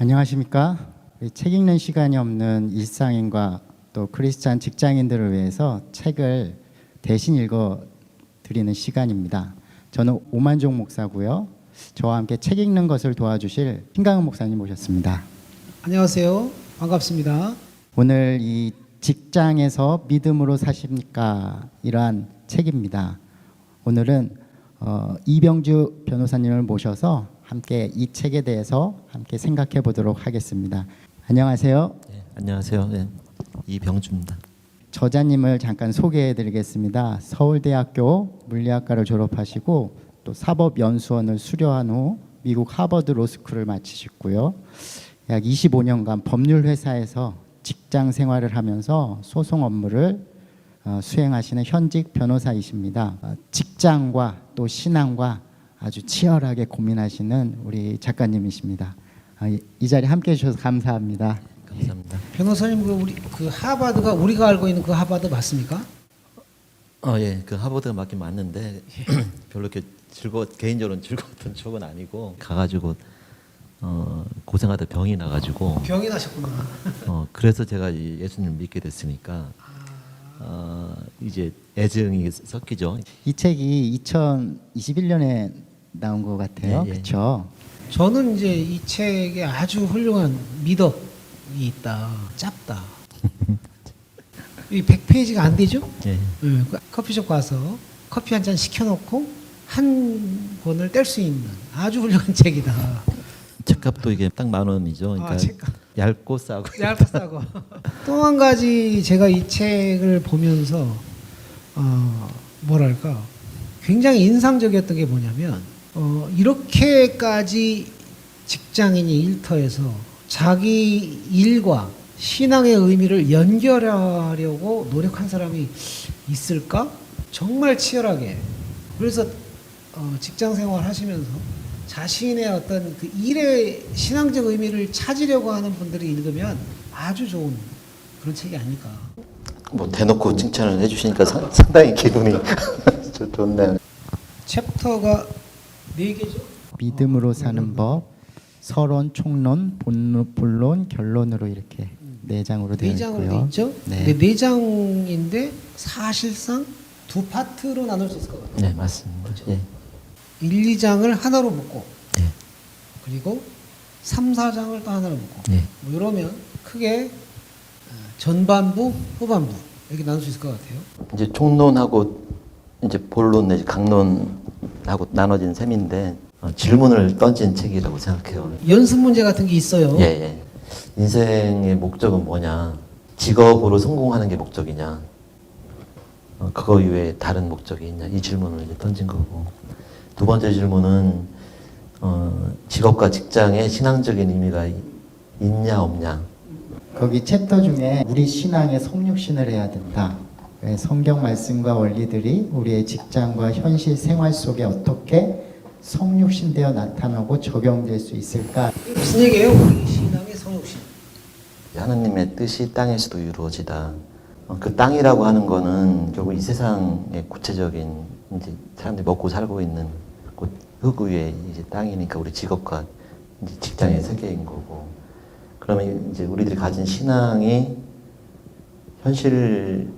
안녕하십니까? 책 읽는 시간이 없는 일상인과 또 크리스찬 직장인들을 위해서 책을 대신 읽어 드리는 시간입니다. 저는 오만종 목사고요. 저와 함께 책 읽는 것을 도와주실 신강은 목사님 모셨습니다. 안녕하세요. 반갑습니다. 오늘 이 직장에서 믿음으로 사십니까? 이러한 책입니다. 오늘은 이병주 변호사님을 모셔서 함께 이 책에 대해서 함께 생각해 보도록 하겠습니다. 안녕하세요. 네, 안녕하세요. 네, 이병주입니다. 저자님을 잠깐 소개해 드리겠습니다. 서울대학교 물리학과를 졸업하시고 또 사법연수원을 수료한 후 미국 하버드 로스쿨을 마치셨고요. 약 25년간 법률회사에서 직장 생활을 하면서 소송 업무를 수행하시는 현직 변호사이십니다. 직장과 또 신앙과 아주 치열하게 고민하시는 우리 작가님이십니다. 이 자리에 함께해 주셔서 감사합니다. 감사합니다. 변호사님 그 하버드가 우리가 알고 있는 그 하버드 맞습니까? 예, 그 하버드가 맞긴 맞는데 별로 이렇게 개인적으로는 즐거웠던 추억은 아니고 가가지고 고생하다 병이 나가지고 병이 나셨구나. 그래서 제가 이 예수님을 믿게 됐으니까 이제 애증이 섞이죠. 이 책이 2021년에 나온 것 같아요. 예, 예. 그렇죠? 저는 이제 이 책에 아주 훌륭한 미덕이 있다. 짧다. 이 100페이지가 안 되죠? 예. 그 커피숍 가서 커피 한 잔 시켜놓고 한 권을 뗄 수 있는 아주 훌륭한 책이다. 책값도 이게 딱 10,000원이죠. 그러니까 책값. 얇고 싸고. 얇고 싸고. 또 한 가지 제가 이 책을 보면서 뭐랄까 굉장히 인상적이었던 게 뭐냐면 이렇게까지 직장인이 일터에서 자기 일과 신앙의 의미를 연결하려고 노력한 사람이 있을까? 정말 치열하게. 그래서 직장 생활 하시면서 자신의 어떤 그 일의 신앙적 의미를 찾으려고 하는 분들이 읽으면 아주 좋은 그런 책이 아닐까. 뭐 대놓고 칭찬을 해주시니까 상당히 기분이 좋네요. 챕터가 4개죠. 믿음으로 사는 법, 서론, 총론, 본론, 결론으로 이렇게 4장으로 되어 4장으로 있고요. 돼 있죠. 네. 네. 4장인데 사실상 두 파트로 나눌 수 있을 것 같아요. 네, 맞습니다. 그렇죠? 예. 1, 2장을 하나로 묶고 예. 그리고 3, 4장을 또 하나로 묶고 예. 뭐 이러면 크게 전반부, 후반부 이렇게 나눌 수 있을 것 같아요. 이제 총론하고 이제 본론 내지 강론하고 나눠진 셈인데 질문을 던진 책이라고 생각해요. 연습 문제 같은 게 있어요. 예, 예. 인생의 목적은 뭐냐? 직업으로 성공하는 게 목적이냐? 그거 이외에 다른 목적이 있냐? 이 질문을 이제 던진 거고. 두 번째 질문은 직업과 직장에 신앙적인 의미가 있냐 없냐? 거기 챕터 중에 우리 신앙에 성육신을 해야 된다. 성경 말씀과 원리들이 우리의 직장과 현실 생활 속에 어떻게 성육신되어 나타나고 적용될 수 있을까? 무슨 얘기예요? 우리 신앙의 성육신. 하나님의 뜻이 땅에서도 이루어지다. 그 땅이라고 하는 거는 결국 이 세상의 구체적인 이제 사람들이 먹고 살고 있는 곳, 흙 위에 이제 땅이니까 우리 직업과 이제 직장의 세계인 거고. 그러면 이제 우리들이 가진 신앙이 현실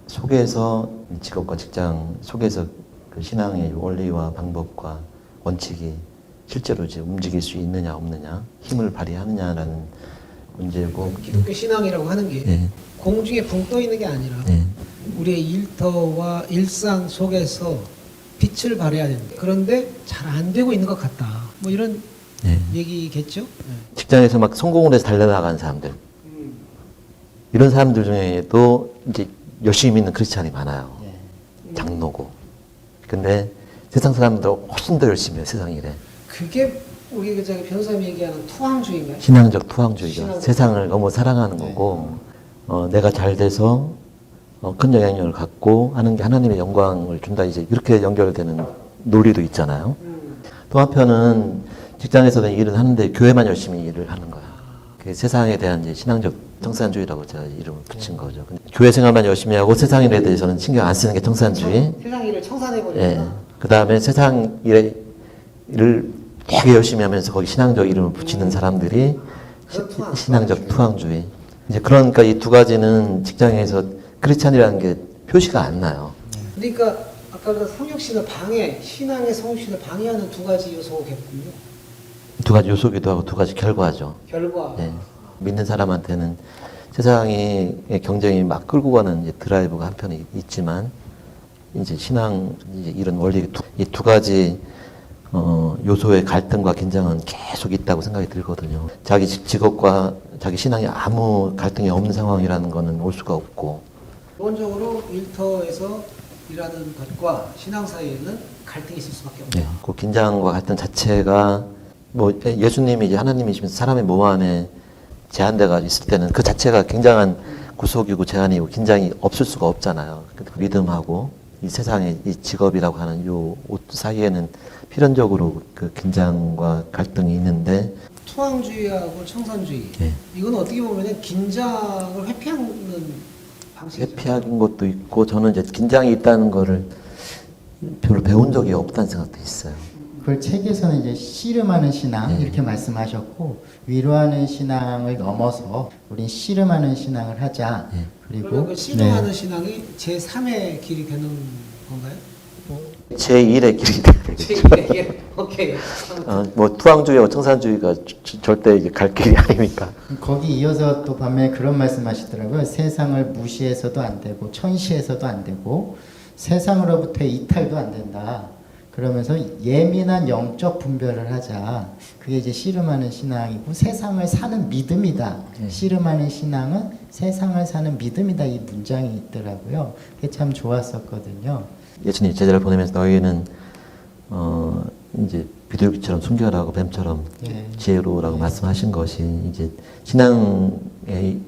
속에서 직업과 직장 속에서 그 신앙의 원리와 방법과 원칙이 실제로 이제 움직일 수 있느냐 없느냐, 힘을 발휘하느냐라는 문제고. 기독교 신앙이라고 하는 게 예. 공중에 붕 떠 있는 게 아니라 예. 우리의 일터와 일상 속에서 빛을 발해야 된다. 그런데 잘 안 되고 있는 것 같다. 뭐 이런 예. 얘기겠죠? 직장에서 막 성공을 해서 달려나가는 사람들, 이런 사람들 중에도 이제 열심히 믿는 크리스찬이 많아요. 장로고. 근데 세상 사람들 훨씬 더 열심히 해요. 세상 일에. 그게 우리 저기 변호사님 얘기하는 투항주의인가요? 신앙적 투항주의죠. 신앙적 세상을 너무 사랑하는 거고, 내가 잘 돼서 큰 영향력을 갖고 하는 게 하나님의 영광을 준다. 이제 이렇게 연결되는 논리도 있잖아요. 또 한편은 직장에서는 일을 하는데 교회만 열심히 일을 하는 거야. 그게 세상에 대한 이제 신앙적 청산주의라고 제가 이름을 붙인 거죠. 근데 교회 생활만 열심히 하고 세상 일에 대해서는 신경 안 쓰는 게 청산주의. 세상 일을 청산해버리구나. 예. 그 다음에 세상 일을 되게 열심히 하면서 거기 신앙적 이름을 붙이는 사람들이 신앙적 투항주의. 이제 그러니까 이 두 가지는 직장에서 크리스찬이라는 게 표시가 안 나요. 그러니까 아까 그 성육신을 신앙의 성육신을 방해하는 두 가지 요소겠군요. 두 가지 요소기도 하고 두 가지 결과죠. 결과. 네. 믿는 사람한테는 세상의 경쟁이 막 끌고 가는 이제 드라이브가 한편에 있지만 이제 신앙 이제 이런 원리 이 두 가지 요소의 갈등과 긴장은 계속 있다고 생각이 들거든요. 자기 직업과 자기 신앙에 아무 갈등이 없는 상황이라는 거는 올 수가 없고. 기본적으로 일터에서 일하는 것과 신앙 사이에는 갈등이 있을 수밖에 없다. 네. 그 긴장과 갈등 자체가 뭐 예수님이 이제 하나님이시면서 사람의 몸 안에 제한대가 있을 때는 그 자체가 굉장한 구속이고 제한이고 긴장이 없을 수가 없잖아요. 믿음하고 이 세상의 이 직업이라고 하는 요 옷 사이에는 필연적으로 그 긴장과 갈등이 있는데 투항주의하고 청산주의. 네. 이건 어떻게 보면 긴장을 회피하는 방식이죠. 회피하는 것도 있고 저는 이제 긴장이 있다는 거를 별로 배운 적이 없다는 생각도 있어요. 그걸 책에서는 이제 씨름하는 신앙 네. 이렇게 말씀하셨고 위로하는 신앙을 넘어서 우린 씨름하는 신앙을 하자. 네. 그러면 그리고 그 씨름하는 신앙이 제3의 길이 되는 건가요? 제1의 길이 되겠죠. 제2의 오케이. 뭐 투항주의와 청산주의가 절대 이제 갈 길이 아니니까. 거기 이어서 또 반면에 그런 말씀하시더라고요. 세상을 무시해서도 안 되고 천시해서도 안 되고 세상으로부터의 이탈도 안 된다. 그러면서 예민한 영적 분별을 하자. 그게 이제 씨름하는 신앙이고 세상을 사는 믿음이다. 씨름하는 신앙은 세상을 사는 믿음이다. 이 문장이 있더라고요. 그게 참 좋았었거든요. 예수님 제자를 보내면서 너희는 이제 비둘기처럼 순결하고 뱀처럼 예. 지혜로우라고 말씀하신 것이 이제 신앙의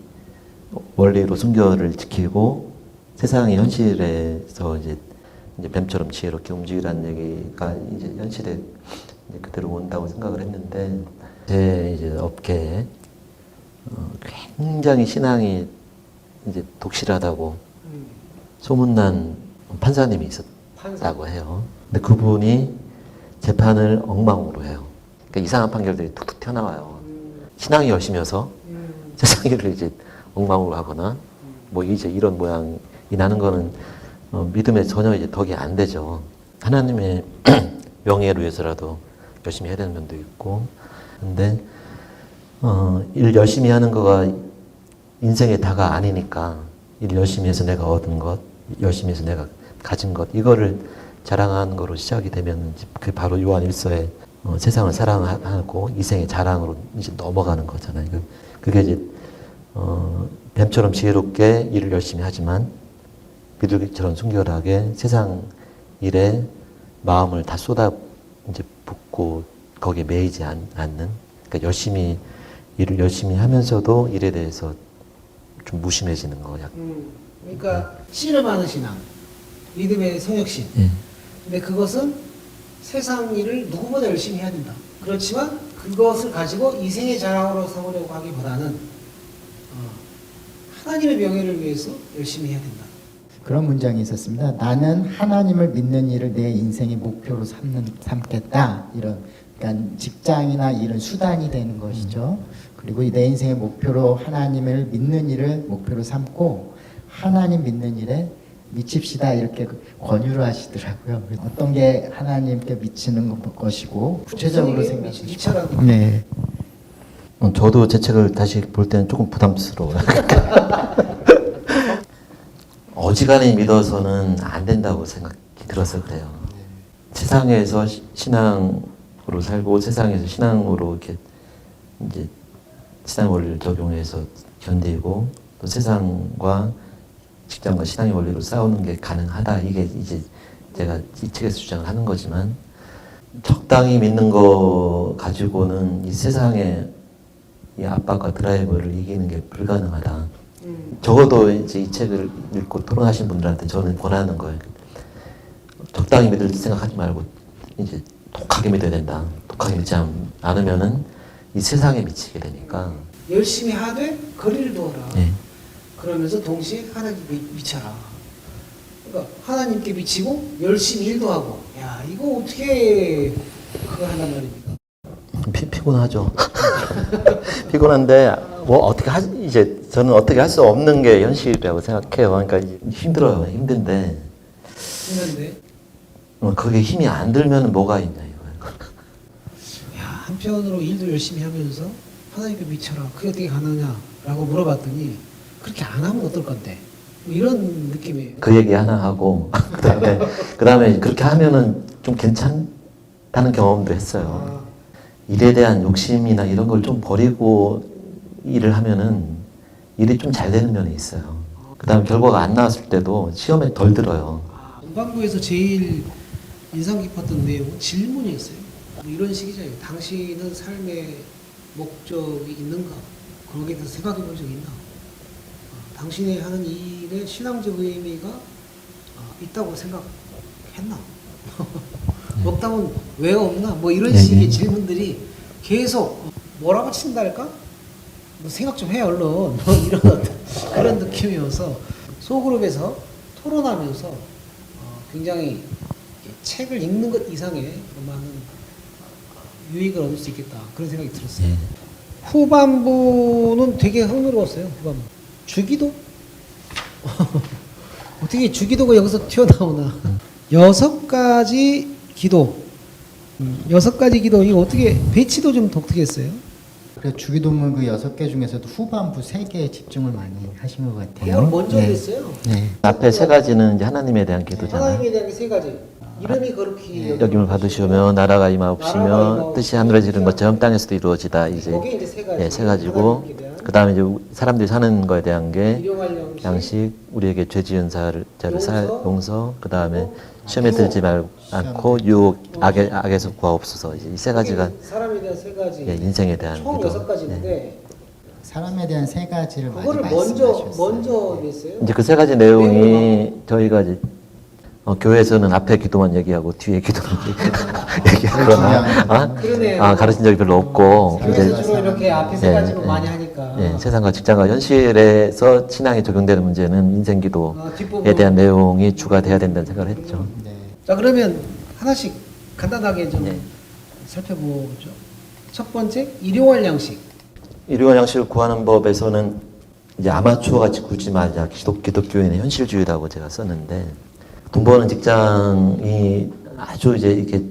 원리로 순결을 지키고 세상의 현실에서 이제 뱀처럼 지혜롭게 움직이라는 얘기가 이제 현실에 이제 그대로 온다고 생각을 했는데 제 이제 업계에 굉장히 신앙이 이제 독실하다고 소문난 판사님이 있었다고 해요. 근데 그분이 재판을 엉망으로 해요. 그러니까 이상한 판결들이 툭툭 튀어나와요. 신앙이 열심히어서 세상 일을 이제 엉망으로 하거나 뭐 이제 이런 모양이 나는 거는 믿음에 전혀 이제 덕이 안 되죠. 하나님의 명예를 위해서라도 열심히 해야 되는 면도 있고. 근데 일 열심히 하는 거가 인생의 다가 아니니까 일 열심히 해서 내가 얻은 것, 열심히 해서 내가 가진 것 이거를 자랑하는 거로 시작이 되면 그 바로 요한 1서에 세상을 사랑하고 이생의 자랑으로 이제 넘어가는 거잖아요. 그게 이제 뱀처럼 지혜롭게 일을 열심히 하지만 비둘기처럼 순결하게 세상 일에 마음을 다 쏟아 이제 붓고 거기에 매이지 않는. 그러니까 일을 열심히 하면서도 일에 대해서 좀 무심해지는 거야. 그러니까 씨름하는 신앙, 믿음의 성역신. 근데 그것은 세상 일을 누구보다 열심히 해야 된다. 그렇지만 그것을 가지고 이생의 자랑으로 삼으려고 하기보다는 하나님의 명예를 위해서 열심히 해야 된다. 그런 문장이 있었습니다. 나는 하나님을 믿는 일을 내 인생의 목표로 삼겠다. 이런 그러니까 직장이나 일은 수단이 되는 것이죠. 그리고 내 인생의 목표로 하나님을 믿는 일을 목표로 삼고 하나님 믿는 일에 미칩시다 이렇게 권유를 하시더라고요. 어떤 게 하나님께 미치는 것이고 구체적으로 생각하시고. 네. 저도 제 책을 다시 볼 때는 조금 부담스러워요. 어지간히 믿어서는 안 된다고 생각이 들어서 그래요. 세상에서 신앙으로 살고 세상에서 신앙으로 이렇게 이제 신앙 원리를 적용해서 견디고 또 세상과 직장과 신앙의 원리로 싸우는 게 가능하다. 이게 이제 제가 이 책에서 주장을 하는 거지만 적당히 믿는 거 가지고는 이 세상의 이 압박과 드라이브를 이기는 게 불가능하다. 적어도 이제 이 책을 읽고 토론하신 분들한테 저는 권하는 거예요. 적당히 믿을 생각하지 말고 이제 독하게 믿어야 된다. 독하게 믿지 않으면은 이 세상에 미치게 되니까. 열심히 하되 거리를 두어라. 네. 그러면서 동시에 하나님께 미쳐라. 그러니까 하나님께 미치고 열심히 일도 하고. 야 이거 어떻게 그걸 한단 말입니까? 피곤하죠. 피곤한데 뭐 어떻게 이제 저는 어떻게 할 수 없는 게 현실이라고 생각해요. 그러니까 이제 힘들어요. 힘든데 했는데 그게 힘이 안 들면 뭐가 있냐 이거예요. 야, 한편으로 일도 열심히 하면서 하나님께 미쳐라. 그게 어떻게 가능하냐라고 물어봤더니 그렇게 안 하면 어떨 건데? 뭐 이런 느낌이에요. 그 얘기 하나 하고 그다음에 그렇게 하면은 좀 괜찮다는 경험도 했어요. 일에 대한 욕심이나 이런 걸 좀 버리고 일을 하면은 일이 좀 잘 되는 면이 있어요. 그다음에 결과가 안 나왔을 때도 시험에 덜 들어요. 문방구에서 제일 인상 깊었던 내용은 질문이었어요. 뭐 이런 식이잖아요. 당신은 삶의 목적이 있는가? 거기에 대해서 생각해 본 적이 있나? 당신이 하는 일에 신앙적 의미가 있다고 생각했나? 없다면 왜 없나? 뭐 이런 식의 질문들이 계속 뭐라고 친달까? 뭐 생각 좀 해 얼른 뭐 이런 그런 느낌이어서 소그룹에서 토론하면서 굉장히 책을 읽는 것 이상의 많은 유익을 얻을 수 있겠다 그런 생각이 들었어요. 후반부는 되게 흥미로웠어요. 후반부 주기도 어떻게 주기도가 여기서 튀어나오나 6가지 기도 6가지 기도 이거 어떻게 배치도 좀 독특했어요. 그래서 주기도문 그 6개 중에서도 후반부 3개에 집중을 많이 하신 것 같아요. 그걸 먼저 네. 했어요. 네. 앞에 3가지는 이제 하나님에 대한 기도잖아요. 하나님에 대한 게 3가지 이름이 그렇게 여김을 받으시오며 나라가 임하옵시며 뜻이 하늘에 지른 것처럼 땅에서도 이루어지다. 이제 거기에 이제 3가지 예, 3가지고 그다음에 이제 사람들이 사는 거에 대한 게 일용할 양식, 우리에게 죄 지은 자를 용서, 그다음에 시험에 기도. 들지 않고 유혹 악에서 구하옵소서. 이제 이 3가지가 사람에 대한 3가지 예, 인생에 대한 총 기도. 6가지인데 사람에 대한 3가지를 많이 그거를 말씀하셨어요. 먼저 냈어요. 이제 그 3가지 내용이 저희가 이제 교회에서는 앞에 기도만 얘기하고 뒤에 기도만 얘기하거나 그러네요. 가르친 적이 별로 없고 교회에서 주로 이렇게 앞에 3가지로 예, 많이 하니까 예, 세상과 직장과 현실에서 신앙에 적용되는 문제는 인생 기도에 뒷부분. 대한 내용이 주가 돼야 된다는 생각을 했죠. 네. 자 그러면 하나씩 간단하게 좀 네. 살펴보죠. 첫 번째 일용할 양식. 일용할 양식을 구하는 법에서는 이제 아마추어 같이 굳이 말자 기독교인의 현실주의라고 제가 썼는데 돈 버는 직장이 아주 이제 이렇게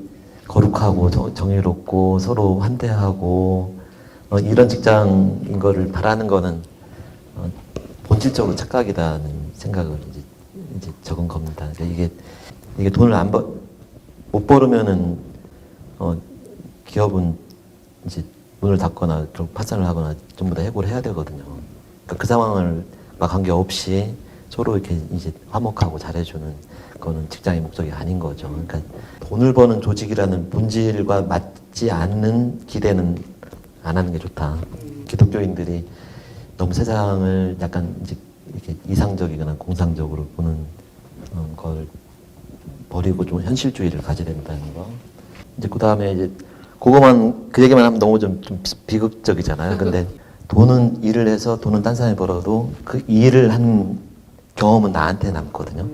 거룩하고 정의롭고 서로 환대하고 이런 직장인 거를 바라는 거는 본질적으로 착각이라는 생각을 이제 적은 겁니다. 그러니까 이게 돈을 못 벌으면은 기업은 이제 문을 닫거나 결국 파산을 하거나 전부 다 해고를 해야 되거든요. 그러니까 그 상황을 막 관계없이 서로 이렇게 이제 화목하고 잘해주는 그거는 직장의 목적이 아닌 거죠. 그러니까 돈을 버는 조직이라는 본질과 맞지 않는 기대는 안 하는 게 좋다. 기독교인들이 너무 세상을 약간 이제 이렇게 이상적이거나 공상적으로 보는 걸 버리고 좀 현실주의를 가져야 된다는 거. 이제 그 다음에 이제 그거만 그 얘기만 하면 너무 좀 비극적이잖아요. 근데 돈은 일을 해서 돈은 딴 사람이 벌어도 그 일을 한 경험은 나한테 남거든요.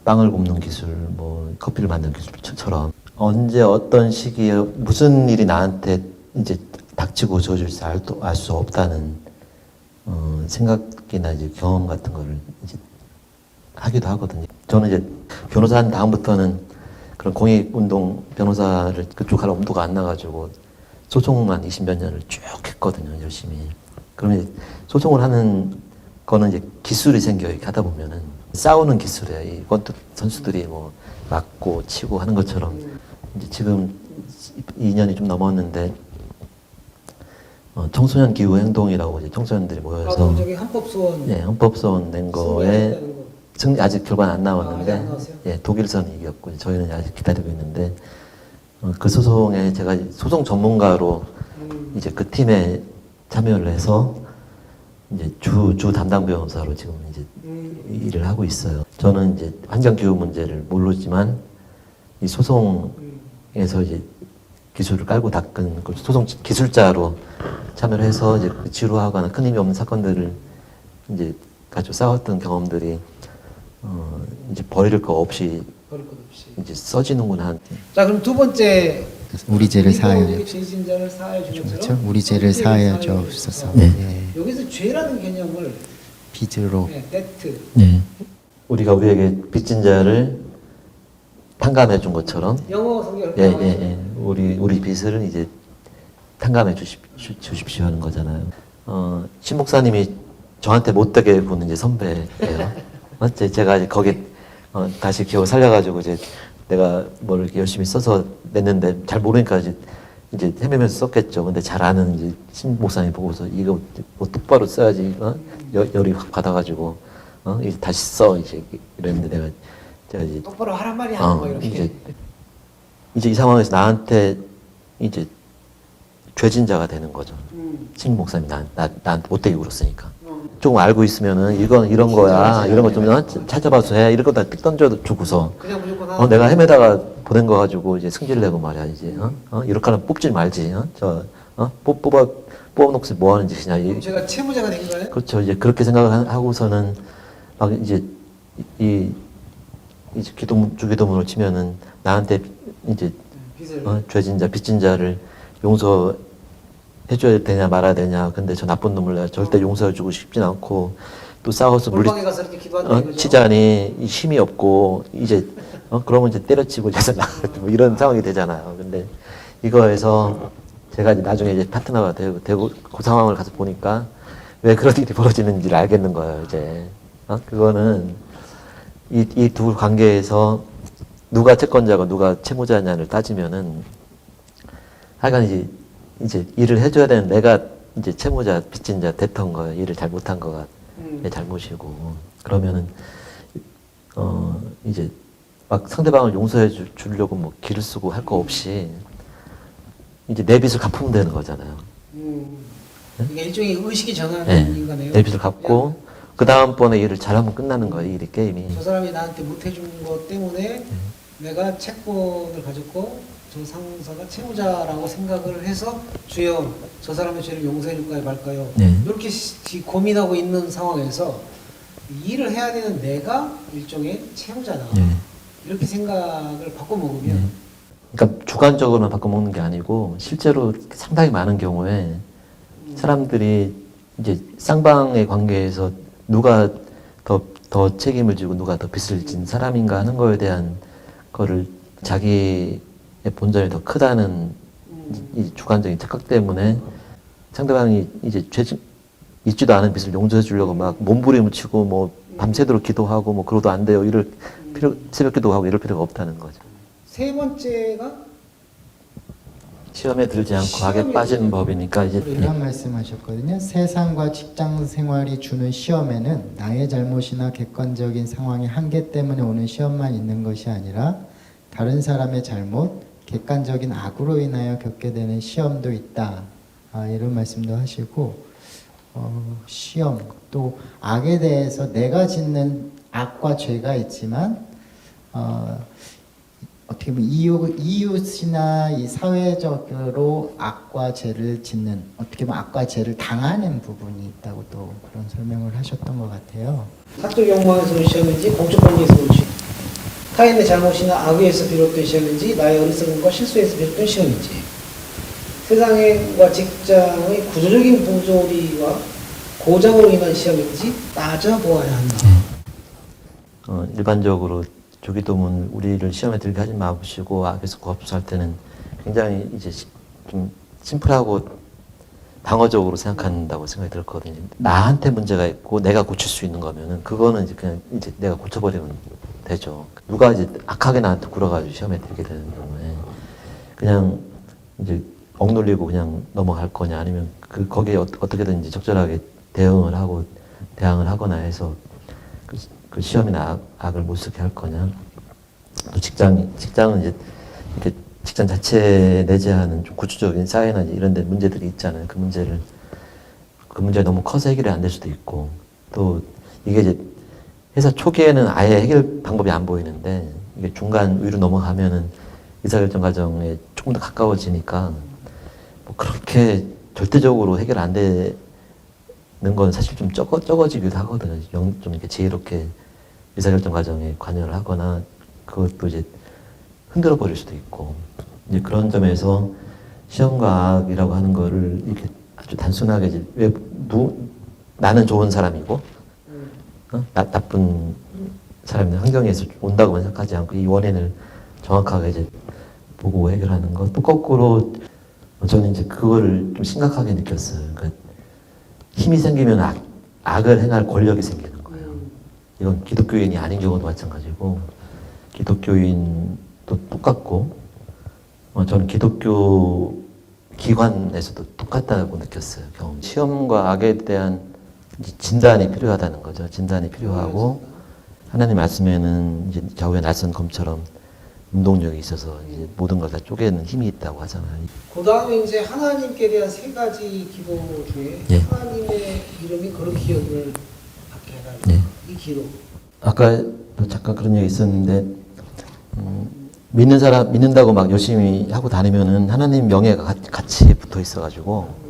빵을 굽는 기술, 뭐 커피를 만드는 기술처럼 언제 어떤 시기에 무슨 일이 나한테 이제 닥치고 주어질지 알 수 없다는 생각이나 이제 경험 같은 거를 이제 하기도 하거든요. 저는 이제 변호사 한 다음부터는 그런 공익운동 변호사를 그쪽 할 엄두가 안 나가지고 소송만 20몇 년을 쭉 했거든요, 열심히. 그러면 이제 소송을 하는 거는 이제 기술이 생겨 이렇게 하다 보면은 싸우는 기술이에요. 이건 또 선수들이 뭐 맞고 치고 하는 것처럼 이제 지금 2년이 좀 넘었는데 청소년 기후 행동이라고 이제 청소년들이 모여서 저기 헌법소원. 예, 헌법소원 낸 거에 승리 아직 결과는 안 나왔는데 아직 안 나왔어요? 예, 독일선이 이겼고 저희는 아직 기다리고 있는데 그 소송에 제가 소송 전문가로 이제 그 팀에 참여를 해서 이제 주 담당 변호사로 지금 이제 일을 하고 있어요. 저는 이제 환경 기후 문제를 모르지만 이 소송에서 이제 기술을 깔고 닦은 그 소송 기술자로 참여를 해서 이제 지루하거나 큰 힘이 없는 사건들을 이제 가지고 싸웠던 경험들이 이제 버릴 거 없이 버릴 것 없이. 이제 써지는구나. 자 그럼 두 번째 우리 죄를 사하여 우리 죄진 자를 사하여 주는 그렇죠? 것처럼 우리 죄를 사하여 주옵소서. 네. 예. 여기서 죄라는 개념을 빚으로 데트 네. 우리가 우리에게 빚진 자를 탕감해 준 것처럼 영어 성경 예, 예, 예. 우리 빚을 이제 탕감해 주십시오 하는 거잖아요. 신 목사님이 저한테 못되게 보는 이제 선배예요. 제가 이제 거기 다시 기억을 살려가지고 이제 내가 뭘 이렇게 열심히 써서 냈는데 잘 모르니까 이제 헤매면서 썼겠죠. 근데 잘 아는 이제 신 목사님 보고서 이거 뭐 똑바로 써야지 열이 확 받아가지고 이제 다시 써 이제 이랬는데 제가 이제 똑바로 하란 말이 하는 거 이렇게. 이제 이 상황에서 나한테 이제 죄진 자가 되는 거죠. 신 목사님이 나한테 못되게 굴었으니까. 조금 알고 있으면은 이런 거야. 이런 거 좀 찾아봐서 해. 이런 거 다 픽 던져주고서. 그냥 무조건 하는 내가 헤매다가 보낸 거 가지고 이제 승질 내고 말이야. 이제, 이렇게 하면 뽑지 말지. 뽑아놓고서 뭐 하는 짓이냐. 그럼 제가 채무자가 된 거예요? 그렇죠. 이제 그렇게 생각을 하고서는 막 이제 이제 주기도문을 치면은 나한테 이제 빚을 죄진 자, 빚진 자를 용서해줘야 되냐 말아야 되냐. 근데 저 나쁜 놈을 내가 절대 용서해주고 싶진 않고 또 싸워서 골방에 가서 이렇게 기도한다 이거죠? 치자니 힘이 없고 이제 그러면 이제 때려치고 이제 뭐 이런 상황이 되잖아요. 근데 이거에서 제가 이제 나중에 이제 파트너가 되고 그 상황을 가서 보니까 왜 그런 일이 벌어지는지를 알겠는 거예요. 이제 그거는 이 두 관계에서 누가 채권자고 누가 채무자냐를 따지면은 하여간 이제 일을 해줘야 되는 내가 이제 채무자, 빚진 자 됐던 거예요. 일을 잘 못한 거가 내 잘못이고. 그러면은, 이제 막 상대방을 용서해 주려고 뭐 기를 쓰고 할 거 없이 이제 내 빚을 갚으면 되는 거잖아요. 이게 일종의 의식이 전하는 네. 인간이에요. 내 빚을 갚고, 그 다음번에 일을 잘하면 끝나는 거예요. 일이 게임이. 저 사람이 나한테 못해준 것 때문에 내가 채권을 가졌고 저 상사가 채무자라고 생각을 해서 주여 저 사람의 죄를 용서해 줄까요 말까요? 네. 이렇게 고민하고 있는 상황에서 일을 해야 되는 내가 일종의 채무자다. 네. 이렇게 생각을 바꿔먹으면 그러니까 주관적으로만 바꿔먹는 게 아니고 실제로 상당히 많은 경우에 사람들이 이제 쌍방의 관계에서 누가 더 책임을 지고 누가 더 빚을 진 사람인가 하는 거에 대한 거를 자기의 본전이 더 크다는 이 주관적인 착각 때문에 상대방이 이제 있지도 않은 빚을 용서해 주려고 막 몸부림을 치고 뭐 밤새도록 기도하고 뭐 그러도 안 돼요. 새벽 기도하고 이럴 필요가 없다는 거죠. 세 번째가 시험에 들지 않고 악에 빠지는 법이니까 이제 이런 말씀하셨거든요. 세상과 직장 생활이 주는 시험에는 나의 잘못이나 객관적인 상황의 한계 때문에 오는 시험만 있는 것이 아니라 다른 사람의 잘못, 객관적인 악으로 인하여 겪게 되는 시험도 있다. 이런 말씀도 하시고 시험 또 악에 대해서 내가 짓는 악과 죄가 있지만 어떻게 보면 이웃이나 이 사회적으로 악과 죄를 짓는 어떻게 보면 악과 죄를 당하는 부분이 있다고 또 그런 설명을 하셨던 것 같아요. 사적 욕망에서 온 시험인지 공적 관계에서 온 시험, 타인의 잘못이나 악의에서 비롯된 시험인지 나의 어리석음과 실수에서 비롯된 시험인지 세상과 직장의 구조적인 부조리와 고장으로 인한 시험인지 따져보아야 한다. 일반적으로 조기도문 우리를 시험에 들게 하지 마시고 악에서 구하소서 할 때는 굉장히 이제 좀 심플하고 방어적으로 생각한다고 생각이 들었거든요. 나한테 문제가 있고 내가 고칠 수 있는 거면은 그거는 이제 그냥 이제 내가 고쳐버리면 되죠. 누가 이제 악하게 나한테 굴어가지고 시험에 들게 되는 경우에 그냥 이제 억눌리고 그냥 넘어갈 거냐 아니면 거기에 어떻게든지 적절하게 대항을 하거나 해서 그 시험이나 악을 못 쓰게 할 거냐. 또 직장은 이제 이렇게 직장 자체에 내재하는 좀 구조적인 사회나 이런 데 문제들이 있잖아요. 그 문제가 너무 커서 해결이 안 될 수도 있고 또 이게 이제 회사 초기에는 아예 해결 방법이 안 보이는데 이게 중간 위로 넘어가면은 의사결정 과정에 조금 더 가까워지니까 뭐 그렇게 절대적으로 해결 안 되는 건 사실 좀 적어지기도 하거든요. 좀 이렇게 지혜롭게 의사결정 과정에 관여를 하거나 그것도 이제 흔들어 버릴 수도 있고 이제 그런 점에서 시험과 악이라고 하는 거를 이렇게 아주 단순하게 이제 나는 좋은 사람이고 나쁜 사람이 환경에서 온다고 생각하지 않고 이 원인을 정확하게 이제 보고 해결하는 것. 또 거꾸로 저는 이제 그거를 좀 심각하게 느꼈어요. 그러니까 힘이 생기면 악을 행할 권력이 생기는 거예요. 이건 기독교인이 아닌 경우도 마찬가지고 기독교인도 똑같고 저는 기독교 기관에서도 똑같다고 느꼈어요. 경험. 시험과 악에 대한 진단이 필요하다는 거죠. 진단이 필요하고 하나님 말씀에는 이제 좌우의 낯선 검처럼 운동력이 있어서 이제 모든 걸 다 쪼개는 힘이 있다고 하잖아요. 그 다음에 이제 하나님께 대한 세 가지 기도 중에 예. 하나님의 이름이 거룩 기억을 받게 해달라. 예. 이 기도. 아까도 잠깐 그런 얘기 있었는데 믿는다고 막 열심히 하고 다니면은 하나님 명예가 같이 붙어 있어가지고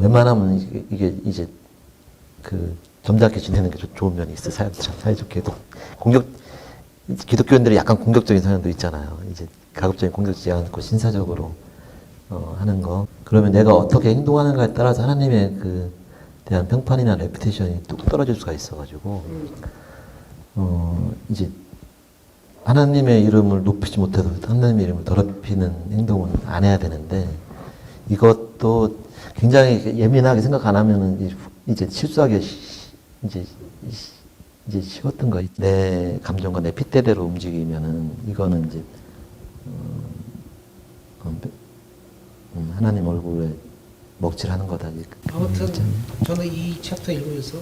웬만하면 이게 이제 그 점잖게 지내는 게 좋은 면이 있어. 사회적게도 기독교인들이 약간 공격적인 성향도 있잖아요. 이제 가급적인 공격적이지 않고 신사적으로 하는 거. 그러면 내가 어떻게 행동하는가에 따라서 하나님의 그 대한 평판이나 레퓨테이션이 뚝 떨어질 수가 있어가지고 이제 하나님의 이름을 높이지 못해도 하나님의 이름을 더럽히는 행동은 안 해야 되는데 이것도 굉장히 예민하게 생각 안 하면은 이제 실수하기 이제 쉬웠던 거. 내 감정과 내 핏대대로 움직이면은 이거는 이제 하나님 얼굴에 먹칠하는 거다. 아무튼 저는 이 챕터 읽으면서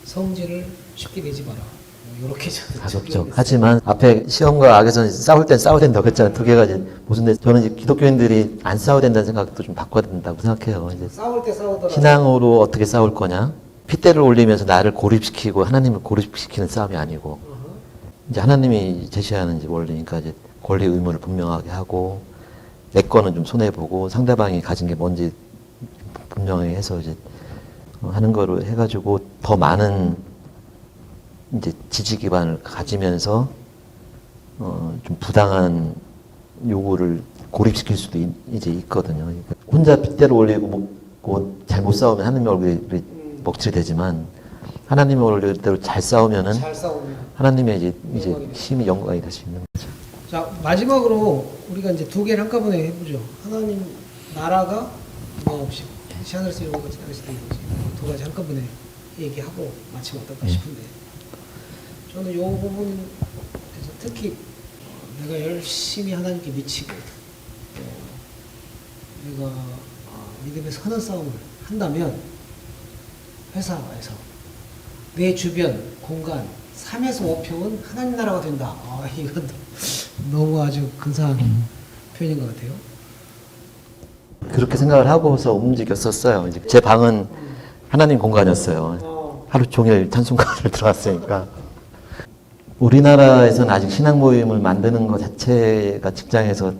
성질을 쉽게 내지 마라. 이렇게 가급적. 하지만 앞에 시험과 악에서 싸울 땐 싸워야 된다고 했잖아요. 두 개가 이제 무슨 저는 이제 기독교인들이 안 싸워야 된다는 생각도 좀 바꿔야 된다고 생각해요. 이제 싸울 때 싸우더라도 신앙으로 어떻게 싸울 거냐? 핏대를 올리면서 나를 고립시키고 하나님을 고립시키는 싸움이 아니고 이제 하나님이 제시하는 이제 원리니까 이제 권리 의무를 분명하게 하고 내 거는 좀 손해 보고 상대방이 가진 게 뭔지 분명히 해서 이제 하는 거로 해가지고 더 많은 이제 지지 기반을 가지면서 좀 부당한 요구를 고립시킬 수도 이제 있거든요. 그러니까 혼자 핏대를 올리고 뭐 잘못 싸우면 하나님 얼굴이 먹칠이 되지만 하나님의 원리대로 잘 싸우면은 잘 싸우면 하나님의 이제 힘이 영광이 될 수 있는 거죠. 자, 마지막으로 우리가 이제 두 개를 한꺼번에 해보죠. 하나님 나라가 없이 하늘에서 이런 것같이 하늘에서 되는 거지. 두 가지 한꺼번에 얘기하고 마치면 어떨까 싶은데 저는 이 부분에서 특히 내가 열심히 하나님께 미치고 내가 믿음의 선한 싸움을 한다면 회사에서 내 주변 공간 3에서 5평은 하나님 나라가 된다. 이건 너무 아주 근사한 표현인 것 같아요. 그렇게 생각을 하고서 움직였었어요. 이제 제 방은 하나님 공간이었어요. 하루 종일 찬송가를 들어왔으니까. 우리나라에서는 아직 신앙 모임을 만드는 것 자체가 직장에서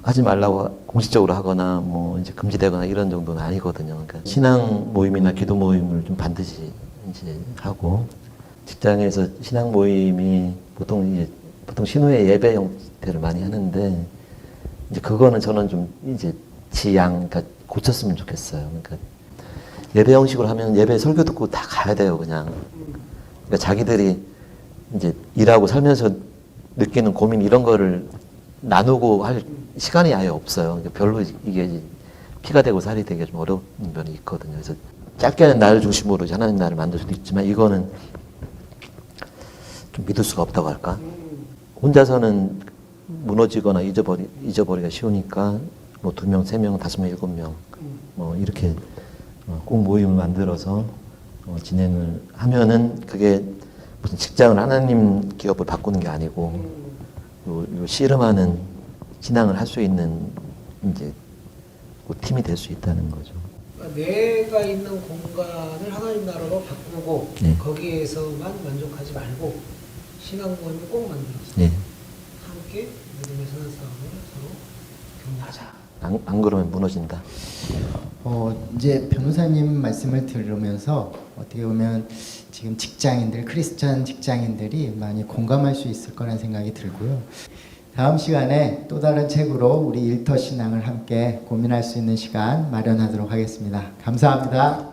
하지 말라고 공식적으로 하거나 뭐 이제 금지되거나 이런 정도는 아니거든요. 그러니까 신앙 모임이나 기도 모임을 좀 반드시 이제 하고 직장에서 신앙 모임이 보통 신후의 예배 형태를 많이 하는데 이제 그거는 저는 좀 이제 그러니까 고쳤으면 좋겠어요. 그러니까 예배 형식으로 하면 예배 설교 듣고 다 가야 돼요, 그냥. 그러니까 자기들이 이제 일하고 살면서 느끼는 고민 이런 거를 나누고 할 시간이 아예 없어요. 그러니까 별로 이게 피가 되고 살이 되게 좀 어려운 면이 있거든요. 그래서 짧게는 나를 중심으로 하나님 나를 만들 수도 있지만 이거는 좀 믿을 수가 없다고 할까? 혼자서는 무너지거나 잊어버리기가 쉬우니까 뭐 2명, 3명, 5명, 7명 뭐 이렇게 꼭 모임을 만들어서 진행을 하면은 그게 무슨 직장을 하나님 기업을 바꾸는 게 아니고 요 씨름하는 신앙을 할 수 있는 이제 그 팀이 될 수 있다는 거죠. 그러니까 내가 있는 공간을 하나님 나라로 바꾸고 네. 거기에서만 만족하지 말고 신앙 모임을 꼭 만들어서 네. 함께 믿음의 선한 싸움을 서로 격려하자. 안 그러면 무너진다. 이제 변호사님 말씀을 들으면서 어떻게 보면 지금 크리스찬 직장인들이 많이 공감할 수 있을 거라는 생각이 들고요. 다음 시간에 또 다른 책으로 우리 일터 신앙을 함께 고민할 수 있는 시간 마련하도록 하겠습니다. 감사합니다.